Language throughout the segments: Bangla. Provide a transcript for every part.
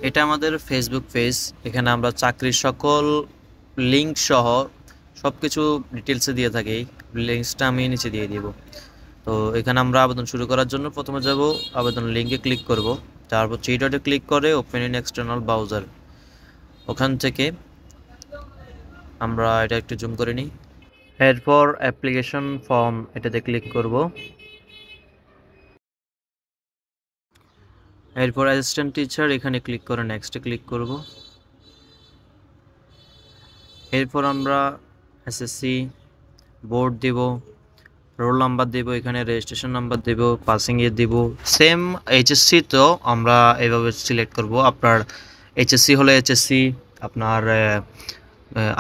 এটা আমাদের ফেসবুক পেজ। এখানে আমরা চাকরির সকল লিঙ্ক সহ সবকিছু ডিটেলসে দিয়ে থাকি। লিঙ্কসটা আমি নিচে দিয়ে দিব। তো এখানে আমরা আবেদন শুরু করার জন্য প্রথমে যাব আবেদন লিঙ্কে ক্লিক করব, তারপর থ্রি ডটে ক্লিক করে ওপেন ইন এক্সটার্নাল ব্রাউজার। ওখান থেকে আমরা এটা একটু জুম করে নিই। এরপর অ্যাপ্লিকেশন ফর্ম এটাতে ক্লিক করব। এরপর অ্যাসিস্ট্যান্ট টিচার এখানে ক্লিক করে নেক্সটে ক্লিক করব। এরপর আমরা এসএসসি বোর্ড দেব, রোল নাম্বার দেব, এখানে রেজিস্ট্রেশন নাম্বার দেব, পাসিং ইয়ার দেব। সেম এইচএসসি তো আমরা এভাবে সিলেক্ট করব। আপনার এইচএসসি হলে এইচএসসি, আপনার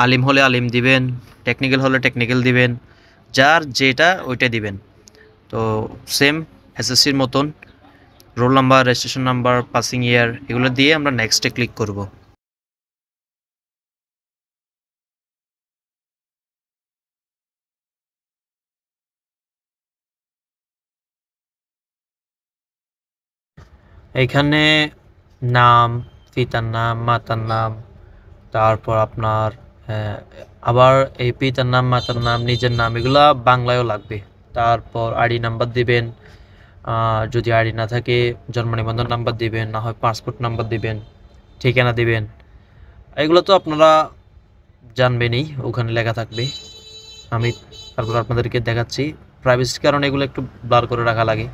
আলিম হলে আলিম দিবেন, টেকনিক্যাল হলে টেকনিক্যাল দিবেন, যার যেটা ওইটা দিবেন। তো সেম এসএসসির মতন roll number, registration number, passing ইয়ার এগুলো দিয়ে আমরা নেক্সটে ক্লিক করব। এখানে নাম, পিতার নাম, মাতার নাম, তারপর আপনার আবার এই পিতার নাম, মাতার নাম, নিজের নাম এগুলা বাংলায়ও লাগবে। তারপর আইডি নাম্বার দিবেন, যদি আইডি না থাকে জন্ম নিবন্ধন নাম্বার দিবেন, না হয় পাসপোর্ট নাম্বার দিবেন, ঠিকানা দিবেন। এগুলো তো আপনারা জানবেনই, ওখানে লেখা থাকবে। আমি তারপর আপনাদেরকে দেখাচ্ছি। প্রাইভেসির কারণে এগুলো একটু ব্লার করে রাখা লাগে।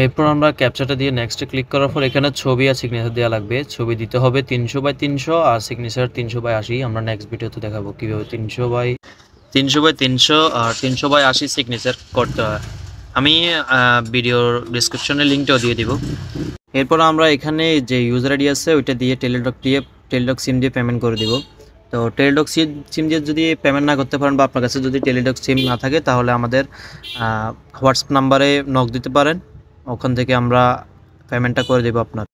এরপর আমরা ক্যাপচারটা দিয়ে নেক্সটে ক্লিক করার পর এখানে ছবি আর সিগনেচার দেওয়া লাগবে। ছবি দিতে হবে 300x300 আর সিগনেচার 300x80। আমরা নেক্সট ভিডিওতে দেখাবো কীভাবে 300x300 আর 300x80 সিগনেচার করতে হয়। আমি ভিডিওর ডিসক্রিপশনে লিঙ্কটাও দিয়ে দিব। এরপর আমরা এখানে যে ইউজার আইডি আছে ওইটা দিয়ে টেলিটক সিম দিয়ে পেমেন্ট করে দিব। তো টেলিটক সিম দিয়ে যদি পেমেন্ট না করতে পারেন বা আপনার কাছে যদি টেলিটক সিম না থাকে তাহলে আমাদের হোয়াটসঅ্যাপ নাম্বারে নক দিতে পারেন, ওখান থেকে আমরা পেমেন্টটা করে দেবো আপনার।